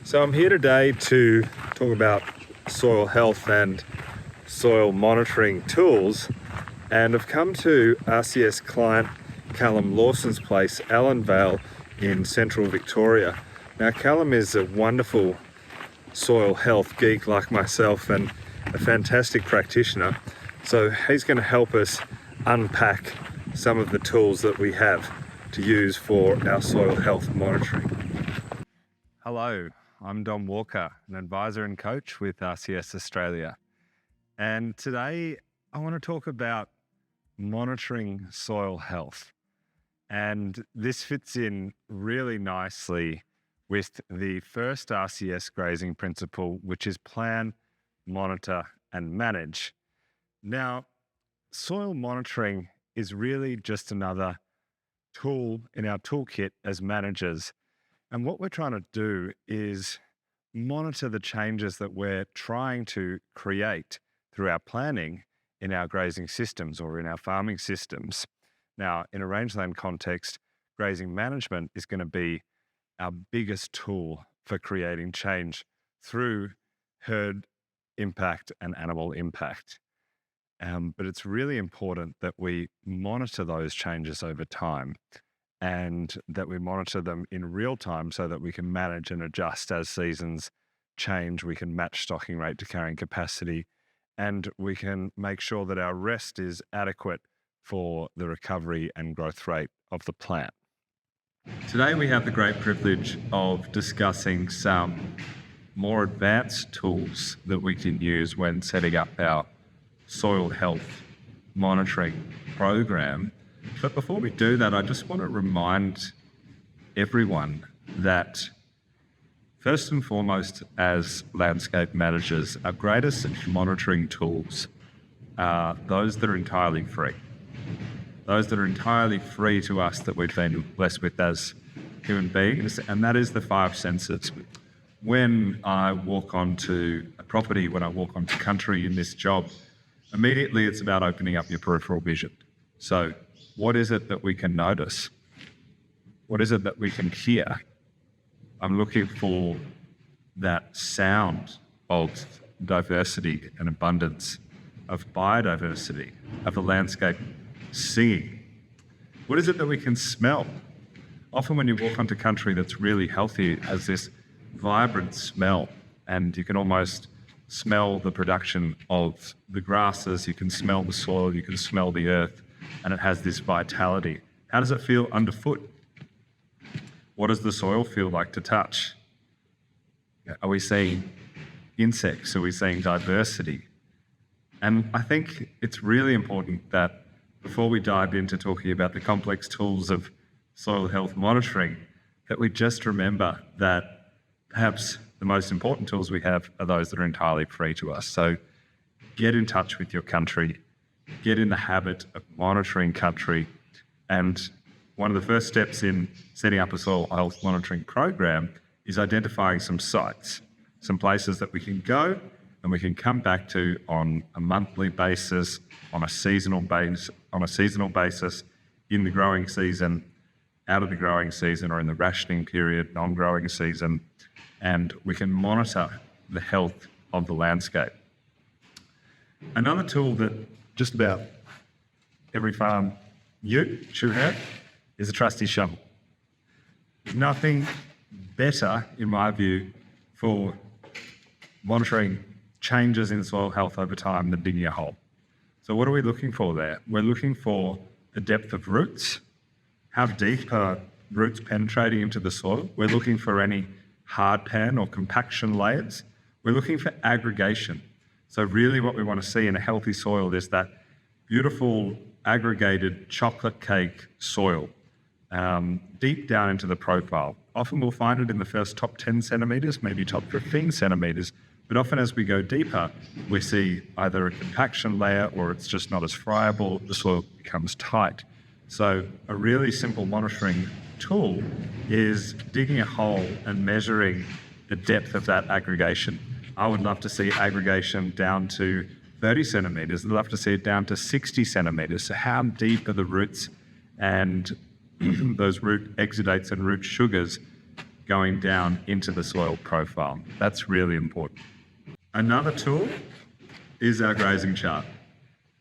So I'm here today to talk about soil health and soil monitoring tools, and I've come to RCS client Callum Lawson's place, Allenvale in central Victoria. Now Callum is a wonderful soil health geek like myself and a fantastic practitioner, so he's going to help us unpack some of the tools that we have to use for our soil health monitoring. Hello, I'm Don Walker, an advisor and coach with RCS Australia. And today I want to talk about monitoring soil health. And this fits in really nicely with the first RCS grazing principle, which is plan, monitor, and manage. Now, soil monitoring is really just another tool in our toolkit as managers. And what we're trying to do is monitor the changes that we're trying to create through our planning in our grazing systems or in our farming systems. Now, in a rangeland context, grazing management is going to be our biggest tool for creating change through herd impact and animal impact. But it's really important that we monitor those changes over time and that we monitor them in real time so that we can manage and adjust as seasons change. We can match stocking rate to carrying capacity, and we can make sure that our rest is adequate for the recovery and growth rate of the plant. Today we have the great privilege of discussing some more advanced tools that we can use when setting up our soil health monitoring program. But before we do that, I just want to remind everyone that first and foremost, as landscape managers, our greatest monitoring tools are those that are entirely free. Those that are entirely free to us that we've been blessed with as human beings, and that is the 5 senses. When I walk onto a property, when I walk onto country in this job, immediately it's about opening up your peripheral vision. So what is it that we can notice? What is it that we can hear? I'm looking for that sound of diversity and abundance, of biodiversity, of the landscape singing. What is it that we can smell? Often when you walk onto country that's really healthy, it has this vibrant smell, and you can almost smell the production of the grasses, you can smell the soil, you can smell the earth, and it has this vitality. How does it feel underfoot? What does the soil feel like to touch? Are we seeing insects? Are we seeing diversity? And I think it's really important that before we dive into talking about the complex tools of soil health monitoring, that we just remember that perhaps the most important tools we have are those that are entirely free to us. So get in touch with your country, get in the habit of monitoring country. And one of the first steps in setting up a soil health monitoring program is identifying some sites, some places that we can go and we can come back to on a monthly basis, on a seasonal basis, in the growing season, out of the growing season, or in the rationing period, non-growing season, and we can monitor the health of the landscape. Another tool that just about every farm you should have is a trusty shovel. There's nothing better, in my view, for monitoring changes in soil health over time than digging a hole. So what are we looking for there? We're looking for the depth of roots. How deep are roots penetrating into the soil? We're looking for any hard pan or compaction layers. We're looking for aggregation. So really what we want to see in a healthy soil is that beautiful aggregated chocolate cake soil, deep down into the profile. Often we'll find it in the first top 10 centimetres, maybe top 15 centimetres, but often as we go deeper, we see either a compaction layer or it's just not as friable, the soil becomes tight. So a really simple monitoring tool is digging a hole and measuring the depth of that aggregation. I would love to see aggregation down to 30 centimetres. I'd love to see it down to 60 centimetres. So how deep are the roots and those root exudates and root sugars going down into the soil profile. That's really important. Another tool is our grazing chart.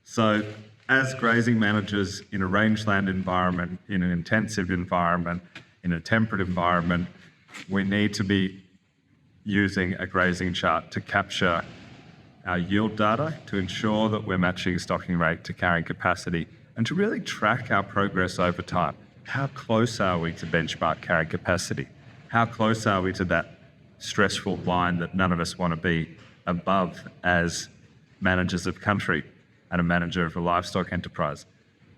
So as grazing managers in a rangeland environment, in an intensive environment, in a temperate environment, we need to be using a grazing chart to capture our yield data, to ensure that we're matching stocking rate to carrying capacity, and to really track our progress over time. How close are we to benchmark carrying capacity? How close are we to that stressful line that none of us want to be above as managers of country and a manager of a livestock enterprise?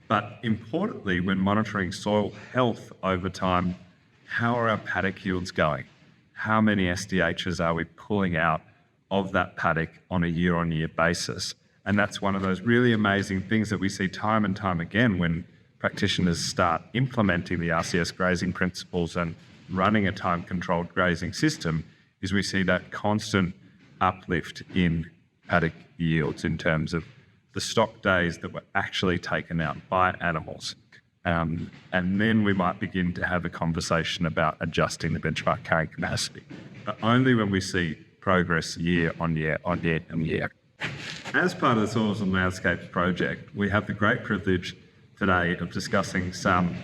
But importantly, when monitoring soil health over time, how are our paddock yields going? How many SDHs are we pulling out of that paddock on a year-on-year basis? And that's one of those really amazing things that we see time and time again when practitioners start implementing the RCS grazing principles and running a time-controlled grazing system, is we see that constant uplift in paddock yields in terms of the stock days that were actually taken out by animals. And then we might begin to have a conversation about adjusting the benchmark carrying capacity, but only when we see progress year on year on year on year. As part of the Soils and Landscapes project, we have the great privilege today of discussing some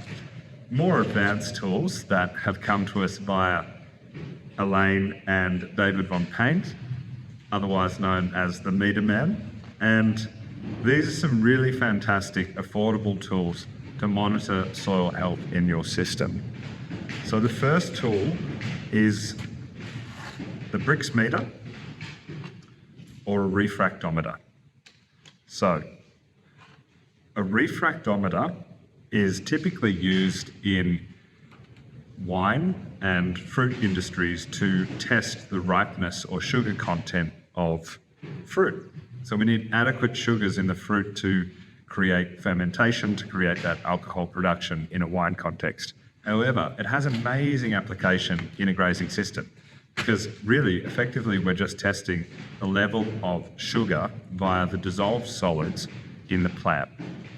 more advanced tools that have come to us via Elaine and David von Paint, otherwise known as the Meter Man. And these are some really fantastic, affordable tools to monitor soil health in your system. So the first tool is the Brix meter or a refractometer. So a refractometer is typically used in wine and fruit industries to test the ripeness or sugar content of fruit. So we need adequate sugars in the fruit to create fermentation, to create that alcohol production in a wine context. However, it has amazing application in a grazing system because really, effectively, we're just testing the level of sugar via the dissolved solids in the plant.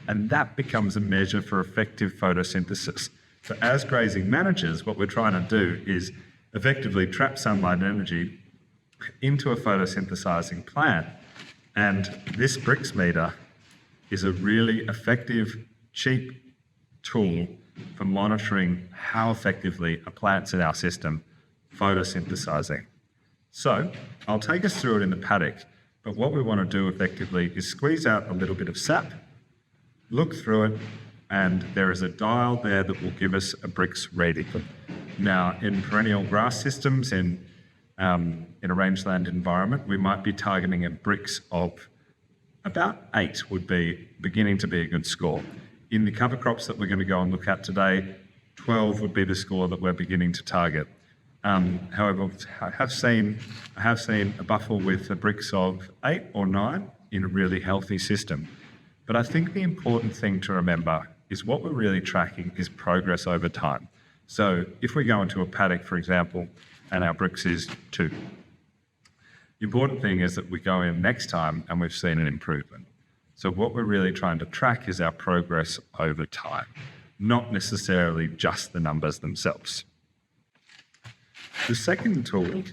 And that becomes a measure for effective photosynthesis. So as grazing managers, what we're trying to do is effectively trap sunlight energy into a photosynthesizing plant. And this Brix meter is a really effective, cheap tool for monitoring how effectively a plant's in our system photosynthesizing. So I'll take us through it in the paddock, but what we want to do effectively is squeeze out a little bit of sap, look through it, and there is a dial there that will give us a Brix reading. Now, in perennial grass systems, in a rangeland environment, we might be targeting a Brix of about 8 would be beginning to be a good score. In the cover crops that we're going to go and look at today, 12 would be the score that we're beginning to target. However, I have seen a buffer with a Brix of 8 or 9 in a really healthy system. But I think the important thing to remember is what we're really tracking is progress over time. So if we go into a paddock, for example, and our Brix is 2, the important thing is that we go in next time and we've seen an improvement. So what we're really trying to track is our progress over time, not necessarily just the numbers themselves. The second tool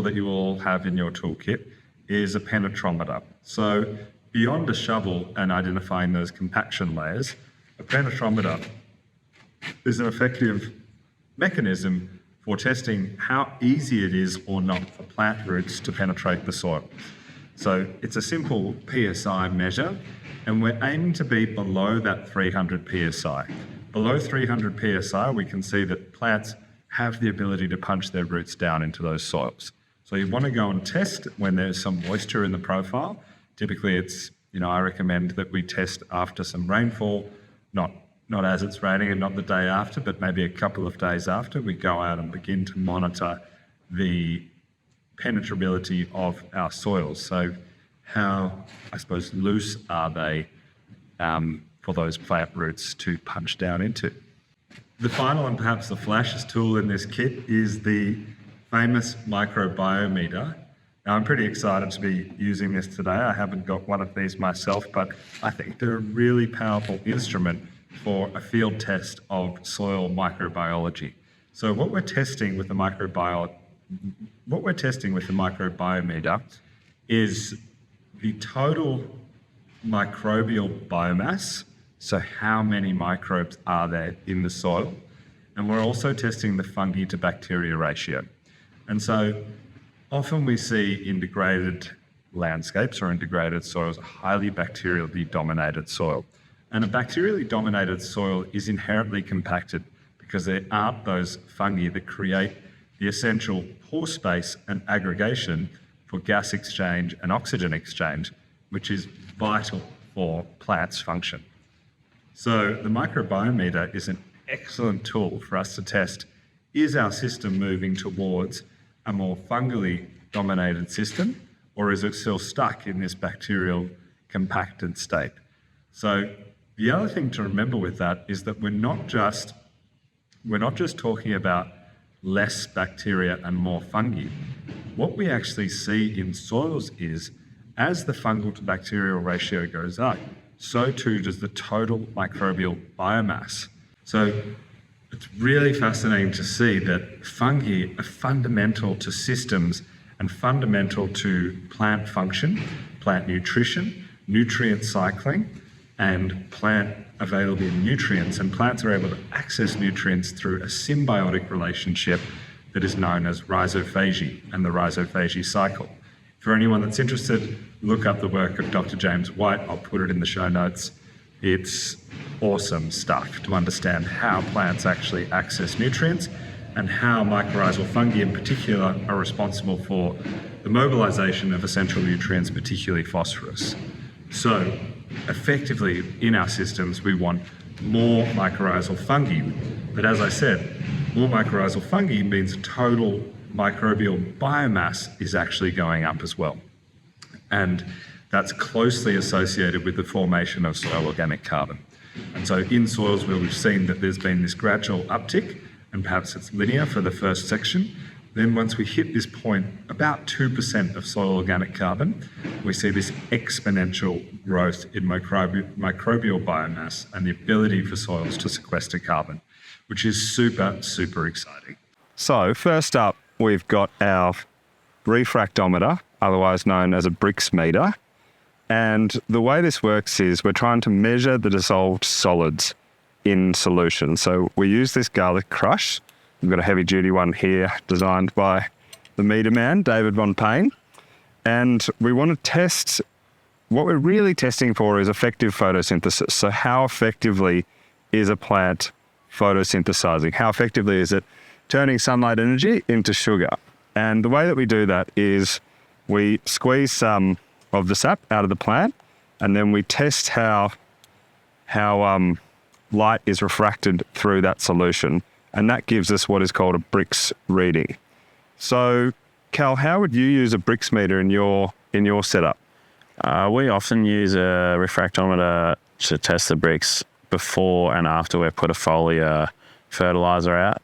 that you all have in your toolkit is a penetrometer. So beyond a shovel and identifying those compaction layers, a penetrometer is an effective mechanism for testing how easy it is or not for plant roots to penetrate the soil. So it's a simple PSI measure, and we're aiming to be below that 300 PSI. Below 300 PSI, we can see that plants have the ability to punch their roots down into those soils. So you want to go and test when there's some moisture in the profile. Typically it's, I recommend that we test after some rainfall, not as it's raining and not the day after, but maybe a couple of days after. We go out and begin to monitor the penetrability of our soils. So how, I suppose, loose are they for those plant roots to punch down into? The final and perhaps the flashiest tool in this kit is the famous microbiometer. Now, I'm pretty excited to be using this today. I haven't got one of these myself, but I think they're a really powerful instrument for a field test of soil microbiology. So what we're testing with the microbiometer is the total microbial biomass, so how many microbes are there in the soil, and we're also testing the fungi to bacteria ratio. And so often we see in degraded landscapes or in degraded soils a highly bacterially dominated soil. And a bacterially dominated soil is inherently compacted because there aren't those fungi that create the essential pore space and aggregation for gas exchange and oxygen exchange, which is vital for plants' function. So the microbiometer is an excellent tool for us to test, is our system moving towards a more fungally dominated system, or is it still stuck in this bacterial compacted state? So the other thing to remember with that is that we're not just talking about less bacteria and more fungi. What we actually see in soils is, as the fungal to bacterial ratio goes up, so too does the total microbial biomass. So it's really fascinating to see that fungi are fundamental to systems and fundamental to plant function, plant nutrition, nutrient cycling, and plant availability of nutrients. And plants are able to access nutrients through a symbiotic relationship that is known as rhizophagy and the rhizophagy cycle. For anyone that's interested, look up the work of Dr. James White. I'll put it in the show notes. It's awesome stuff to understand how plants actually access nutrients and how mycorrhizal fungi in particular are responsible for the mobilization of essential nutrients, particularly phosphorus. So effectively in our systems, we want more mycorrhizal fungi. But as I said, more mycorrhizal fungi means total microbial biomass is actually going up as well. And that's closely associated with the formation of soil organic carbon. And so in soils where we've seen that there's been this gradual uptick, and perhaps it's linear for the first section, then once we hit this point, about 2% of soil organic carbon, we see this exponential growth in microbial biomass and the ability for soils to sequester carbon, which is super, super exciting. So first up, we've got our refractometer, otherwise known as a Brix meter. And the way this works is we're trying to measure the dissolved solids in solution. So we use this garlic crush. We've got a heavy duty one here designed by the meter man, David Von Payne. And we want to test, what we're really testing for is effective photosynthesis. So how effectively is a plant photosynthesizing? How effectively is it turning sunlight energy into sugar? And the way that we do that is we squeeze some of the sap out of the plant, and then we test how light is refracted through that solution, and that gives us what is called a Brix reading. So, Cal, how would you use a Brix meter in your setup? We often use a refractometer to test the Brix before and after we've put a foliar fertilizer out.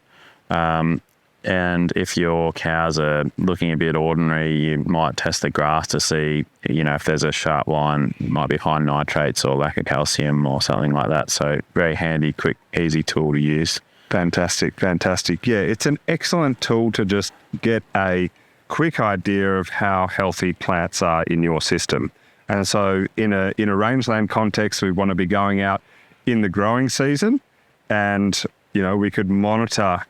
And if your cows are looking a bit ordinary, you might test the grass to see, if there's a sharp line, it might be high nitrates or lack of calcium or something like that. So very handy, quick, easy tool to use. Fantastic. Yeah, it's an excellent tool to just get a quick idea of how healthy plants are in your system. And so in a rangeland context, we want to be going out in the growing season, and we could monitor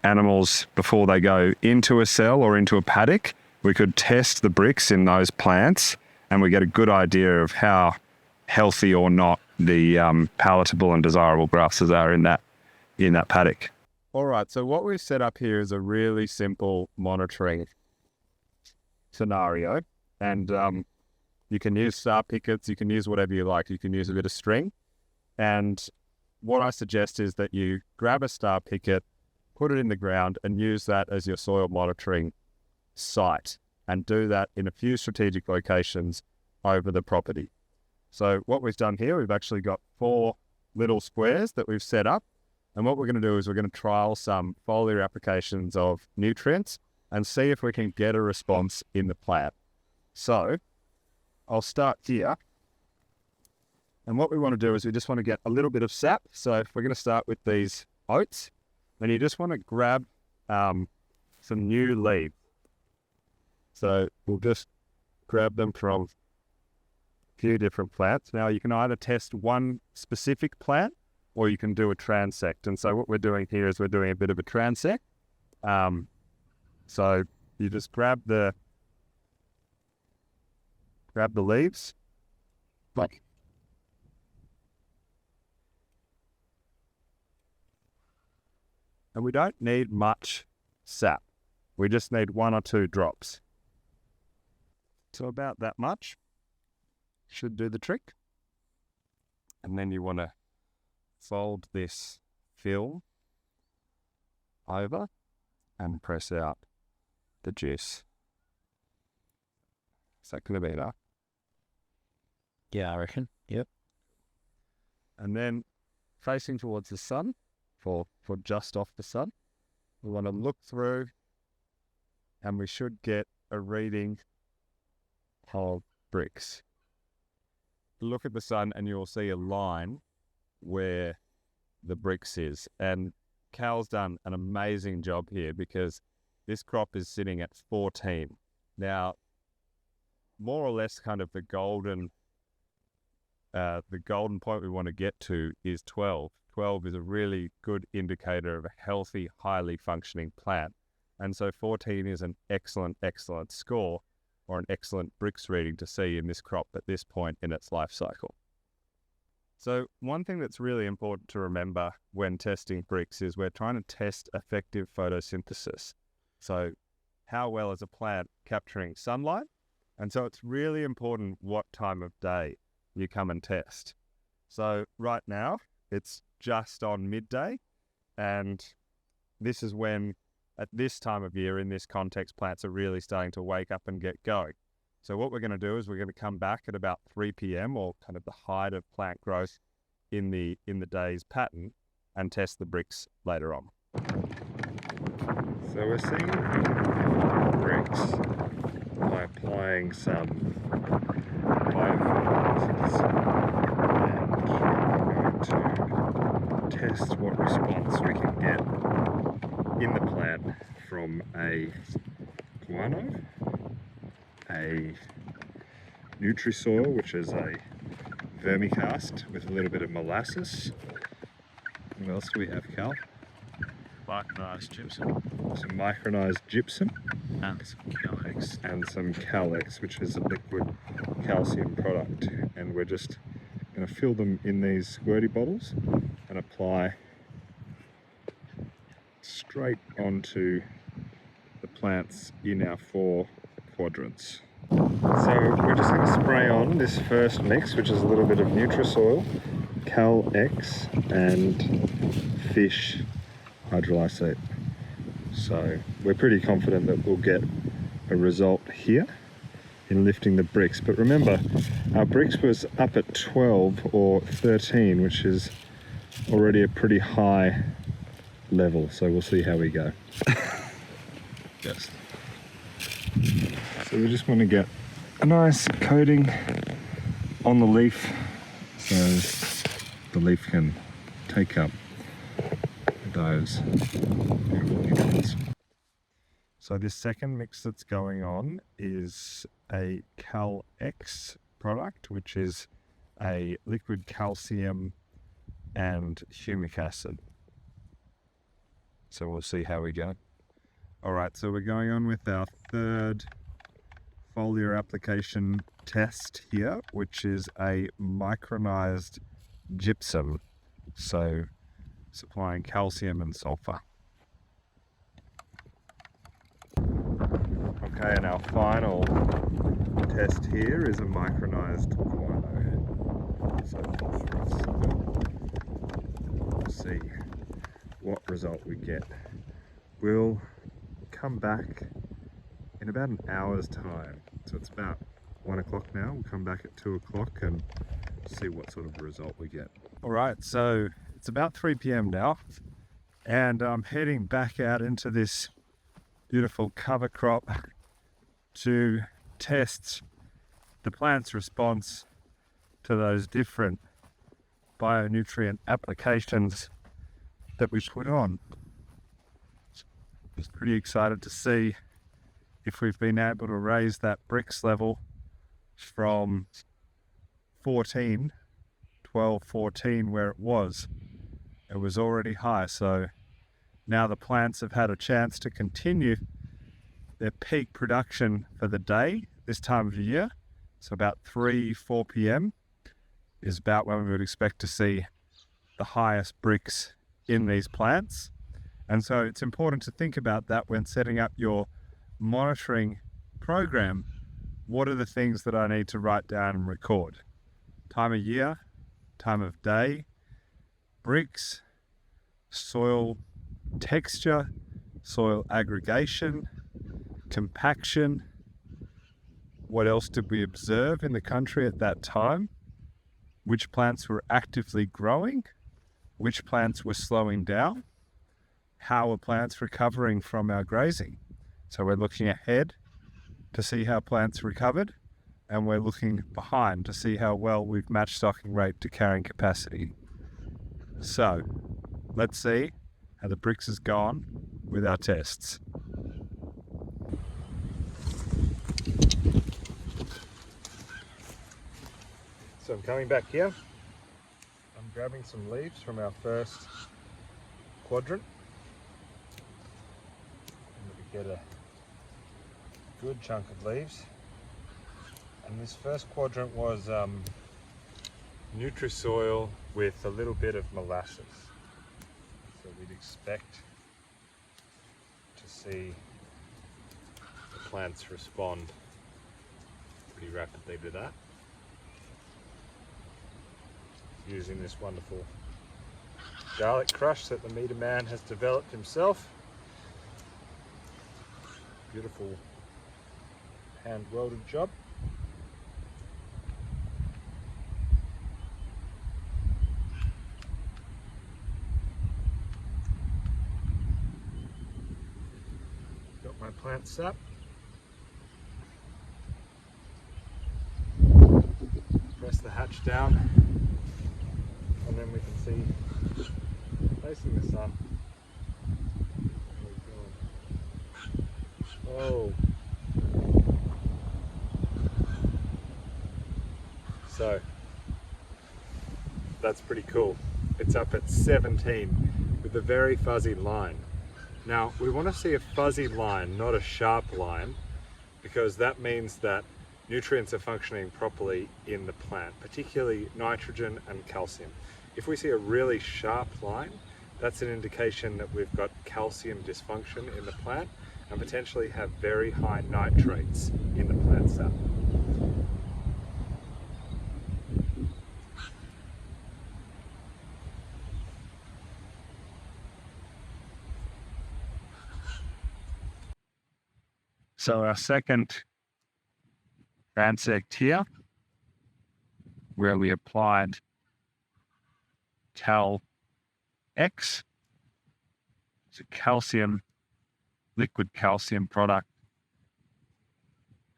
animals before they go into a cell or into a paddock. We could test the Brix in those plants, and we get a good idea of how healthy or not the palatable and desirable grasses are in that paddock. All right, so what we've set up here is a really simple monitoring scenario, and you can use star pickets, you can use whatever you like, you can use a bit of string, and what I suggest is that you grab a star picket, put it in the ground, and use that as your soil monitoring site, and do that in a few strategic locations over the property. So what we've done here, we've actually got 4 little squares that we've set up, and what we're going to do is we're going to trial some foliar applications of nutrients and see if we can get a response in the plant. So I'll start here. And what we want to do is we just want to get a little bit of sap. So if we're going to start with these oats, then you just want to grab some new leaves. So we'll just grab them from a few different plants. Now you can either test one specific plant or you can do a transect. And so what we're doing here is we're doing a bit of a transect. So you just grab the leaves. Like. And we don't need much sap. We just need 1 or 2 drops. So about that much should do the trick. And then you want to fold this film over and press out the juice. Is that going to be enough? Yeah, I reckon. Yep. And then facing towards the sun, for just off the sun, we want to look through and we should get a reading of Brix. Look at the sun and you'll see a line where the Brix is. And Cal's done an amazing job here because this crop is sitting at 14. Now, more or less kind of the golden point we want to get to is 12. 12 is a really good indicator of a healthy, highly functioning plant. And so 14 is an excellent score or an excellent Brix reading to see in this crop at this point in its life cycle. So one thing that's really important to remember when testing Brix is we're trying to test effective photosynthesis. So how well is a plant capturing sunlight? And so it's really important what time of day you come and test. So right now it's just on midday, and this is when at this time of year in this context plants are really starting to wake up and get going. So what we're going to do is we're going to come back at about 3 p.m. or kind of the height of plant growth in the day's pattern and test the Brix later on. So we're seeing Brix by applying some biofertilizers, and we're going to test what response we can get in the plant from a guano, a Nutrisoil, which is a vermicast with a little bit of molasses. What else do we have, Cal? Micronized gypsum. Some micronized gypsum. And some Calex. And some Calex, which is a liquid calcium product. And we're just going to fill them in these squirty bottles and apply straight onto the plants in our 4 quadrants. So we're just going to spray on this first mix, which is a little bit of Nutrisoil, Calex and fish hydrolysate. So we're pretty confident that we'll get a result here in lifting the Brix. But remember, our Brix was up at 12 or 13, which is already a pretty high level. So we'll see how we go. Yes. So we just want to get a nice coating on the leaf so the leaf can take up those beautiful nutrients. So this second mix that's going on is a Calex product, which is a liquid calcium and humic acid. So we'll see how we go. All right, so we're going on with our third foliar application test here, which is a micronized gypsum. So supplying calcium and sulfur. Okay, and our final test here is a micronized guano. So phosphorus. We'll see what result we get. We'll come back in about an hour's time. So it's about 1 o'clock now. We'll come back at 2 o'clock and see what sort of result we get. All right, so it's about 3 p.m. now, and I'm heading back out into this beautiful cover crop to test the plant's response to those different bionutrient applications that we put on. Just pretty excited to see if we've been able to raise that Brix level from 14, 12, 14 where it was. It was already high, so now the plants have had a chance to continue their peak production for the day this time of the year. So about 4 p.m. is about when we would expect to see the highest Brix in these plants. And so it's important to think about that when setting up your monitoring program. What are the things that I need to write down and record? Time of year, time of day, Brix, soil texture, soil aggregation, compaction. What else did we observe in the country at that time? Which plants were actively growing? Which plants were slowing down? How are plants recovering from our grazing? So we're looking ahead to see how plants recovered, and we're looking behind to see how well we've matched stocking rate to carrying capacity. So let's see how the Brix has gone with our tests. So I'm coming back here. I'm grabbing some leaves from our first quadrant. I'm going to get a good chunk of leaves. And this first quadrant was Nutrisoil with a little bit of molasses. So we'd expect to see the plants respond pretty rapidly to that, using this wonderful garlic crush that the meter man has developed himself. Beautiful hand welded job. Got my plant sap. Press the hatch down, and then we can see facing the sun. Oh. So that's pretty cool. It's up at 17 with a very fuzzy line. Now we want to see a fuzzy line, not a sharp line, because that means that nutrients are functioning properly in the plant, particularly nitrogen and calcium. If we see a really sharp line, that's an indication that we've got calcium dysfunction in the plant and potentially have very high nitrates in the plant sap. So our second transect here, where we applied Cal X, it's a calcium, liquid calcium product,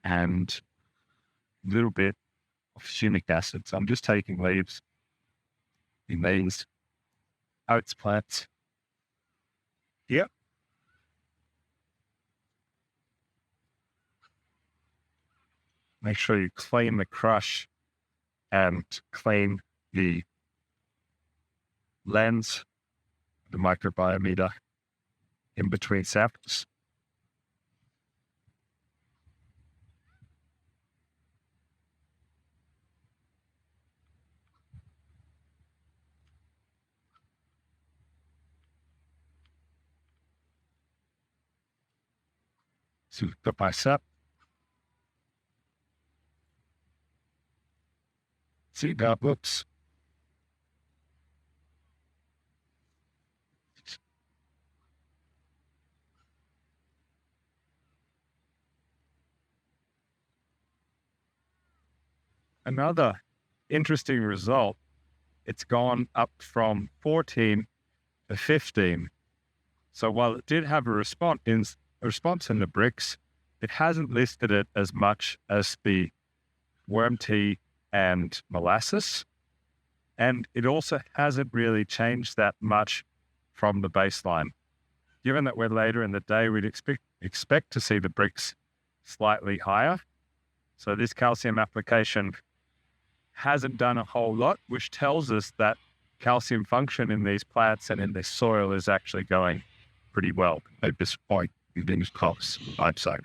and a little bit of humic acid. So I'm just taking leaves in these oats plants here. Make sure you clean the crush and clean the lens, the microbiometer in between samples. So put my sap. See now, whoops. Another interesting result, it's gone up from 14 to 15. So while it did have a response in the Brix, it hasn't listed it as much as the worm tea and molasses. And it also hasn't really changed that much from the baseline. given that we're later in the day, we'd expect to see the Brix slightly higher. So this calcium application hasn't done a whole lot, which tells us that calcium function in these plants and in this soil is actually going pretty well at this point in these crops, I'd say.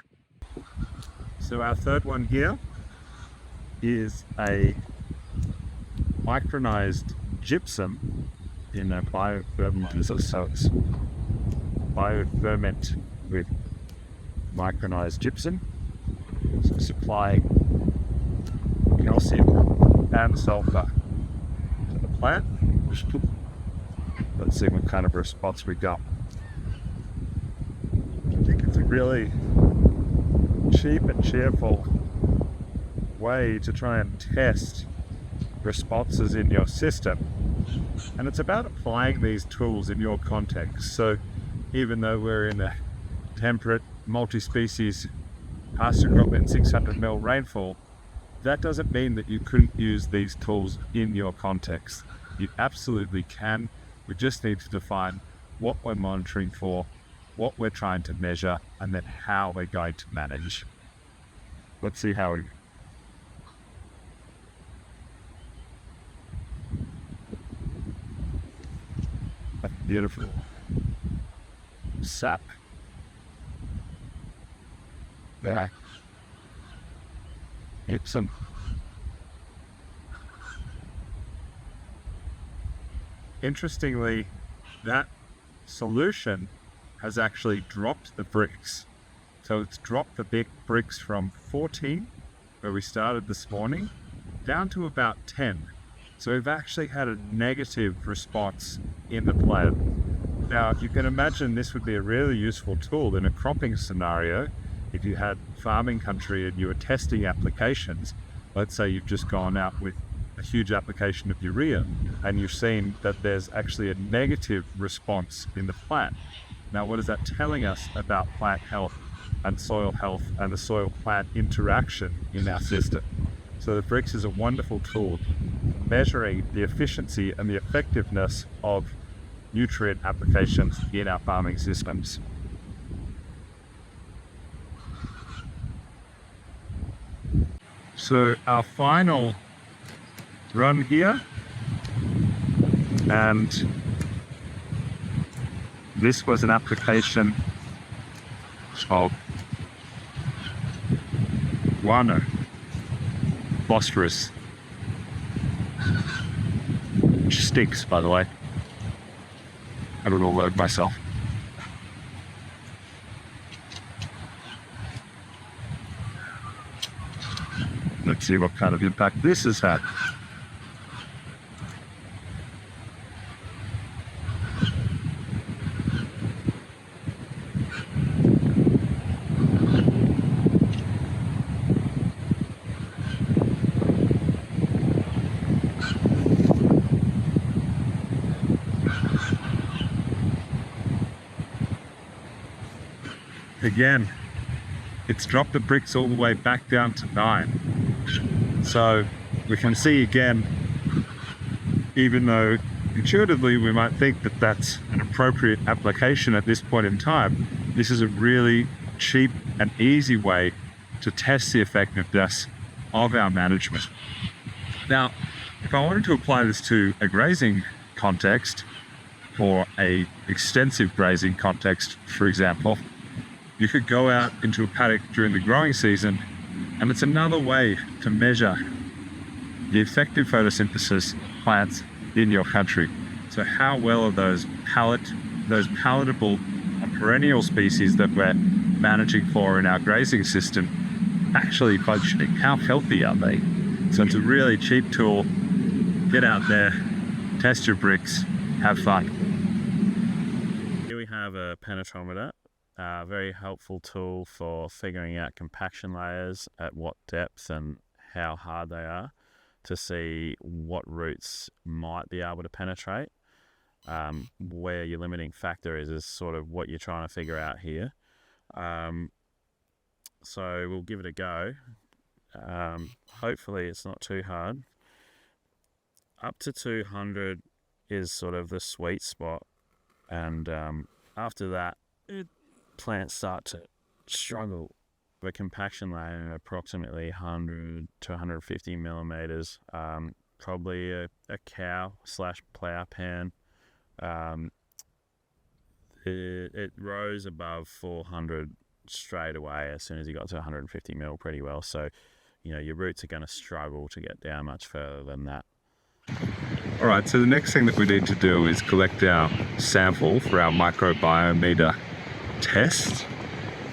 So our third one here is a micronized gypsum in a biofermenter. So it's bioferment with micronized gypsum, so supplying calcium and sulfur to the plant. Let's see what kind of response we got. I think it's a really cheap and cheerful way to try and test responses in your system. And it's about applying these tools in your context. So even though we're in a temperate, multi-species pasture crop in 600 mil rainfall, that doesn't mean that you couldn't use these tools in your context. You absolutely can. We just need to define what we're monitoring for, what we're trying to measure, and then how we're going to manage. Let's see how we... That's beautiful. Sap. There. Gypsum. Interestingly, that solution has actually dropped the Brix. So it's dropped the big Brix from 14, where we started this morning, down to about 10. So we've actually had a negative response in the plant. Now, you can imagine this would be a really useful tool in a cropping scenario. If you had farming country and you were testing applications, let's say you've just gone out with a huge application of urea and you've seen that there's actually a negative response in the plant. Now, what is that telling us about plant health and the soil-plant interaction in our system? So the Brix is a wonderful tool measuring the efficiency and the effectiveness of nutrient applications in our farming systems. So our final run here, and this was an application of guano, phosphorus, which stinks, by the way. I don't know word myself. Let's see what kind of impact this has had. Again, it's dropped the Brix all the way back down to 9. So we can see again, even though intuitively we might think that that's an appropriate application at this point in time, this is a really cheap and easy way to test the effectiveness of our management. Now, if I wanted to apply this to a grazing context, or a extensive grazing context, for example, you could go out into a paddock during the growing season, and it's another way to measure the effective photosynthesis plants in your country. So how well are those palatable and perennial species that we're managing for in our grazing system actually functioning? How healthy are they? So it's a really cheap tool. Get out there, test your Brix, have fun. Here we have a penetrometer. Very helpful tool for figuring out compaction layers at what depth and how hard they are to see what roots might be able to penetrate. Where your limiting factor is sort of what you're trying to figure out here. So we'll give it a go. Hopefully it's not too hard. Up to 200 is sort of the sweet spot, and after that plants start to struggle. The compaction layer, approximately 100 to 150 millimeters, probably a cow / plow pan. It rose above 400 straight away as soon as you got to 150 mil pretty well. So, your roots are going to struggle to get down much further than that. All right, so the next thing that we need to do is collect our sample for our microbiometer test.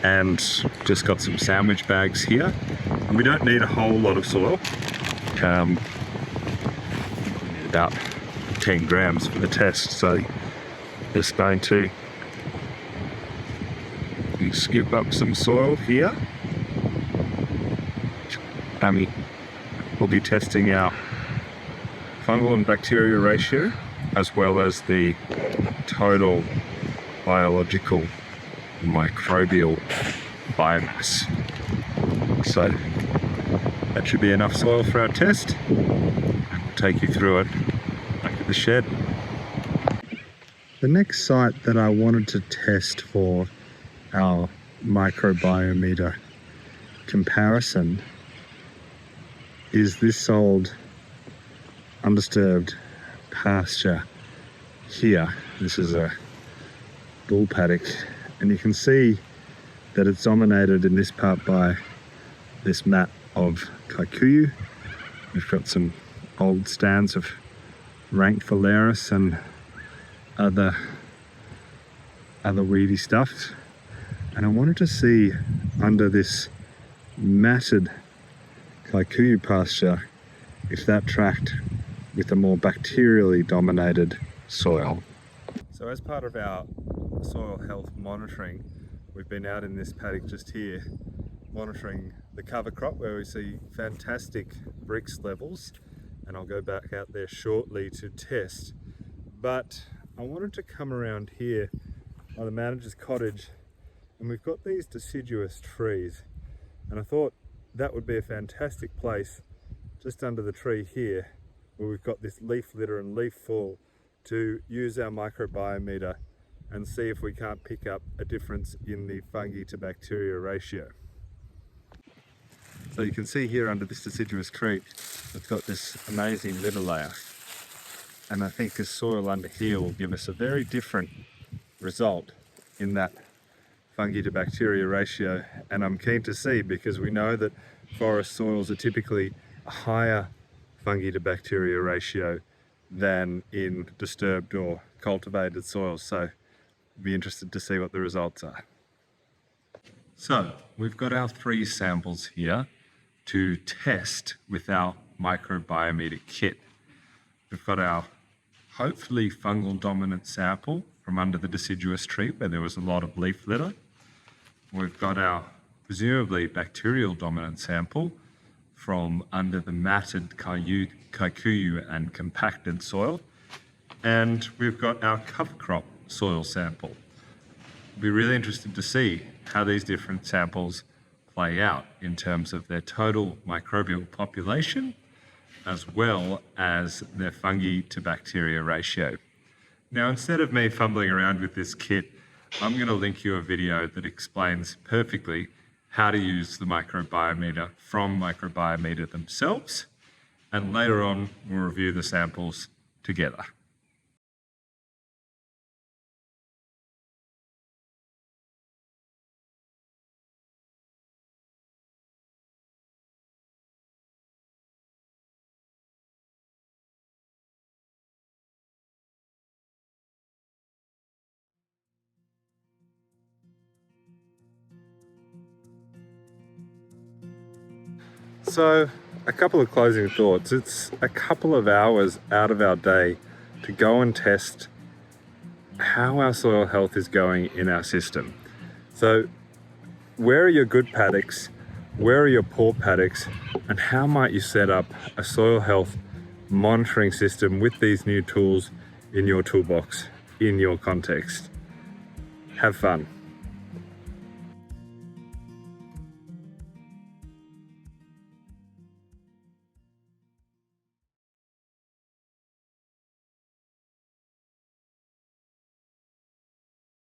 And just got some sandwich bags here. And we don't need a whole lot of soil. We need about 10 grams for the test. So just going to scoop up some soil here. And we'll be testing our fungal and bacteria ratio, as well as the total biological microbial biomass. So that should be enough soil for our test. We'll take you through it back at the shed. The next site that I wanted to test for our microbiometer comparison is this old undisturbed pasture here. This is a bull paddock, and you can see that it's dominated in this part by this mat of kikuyu. We've got some old stands of rank phalaris and other weedy stuff. And I wanted to see under this matted kikuyu pasture if that tracked with a more bacterially dominated soil. So as part of our soil health monitoring, we've been out in this paddock just here monitoring the cover crop, where we see fantastic Brix levels, and I'll go back out there shortly to test. But I wanted to come around here by the manager's cottage, and we've got these deciduous trees, and I thought that would be a fantastic place just under the tree here, where we've got this leaf litter and leaf fall, to use our microbiometer and see if we can't pick up a difference in the fungi to bacteria ratio. So you can see here under this deciduous tree, we've got this amazing litter layer, and I think this soil under here will give us a very different result in that fungi to bacteria ratio. And I'm keen to see, because we know that forest soils are typically a higher fungi to bacteria ratio than in disturbed or cultivated soils. So I'll be interested to see what the results are. So we've got our 3 samples here to test with our microbiometer kit. We've got our hopefully fungal dominant sample from under the deciduous tree where there was a lot of leaf litter. We've got our presumably bacterial dominant sample from under the matted kikuyu and compacted soil. And we've got our cover crop soil sample. We'll be really interested to see how these different samples play out in terms of their total microbial population, as well as their fungi to bacteria ratio. Now, instead of me fumbling around with this kit, I'm going to link you a video that explains perfectly how to use the microbiometer from Microbiome themselves, and later on we'll review the samples together. So, a couple of closing thoughts. It's a couple of hours out of our day to go and test how our soil health is going in our system. So, where are your good paddocks? Where are your poor paddocks? And how might you set up a soil health monitoring system with these new tools in your toolbox, in your context? Have fun.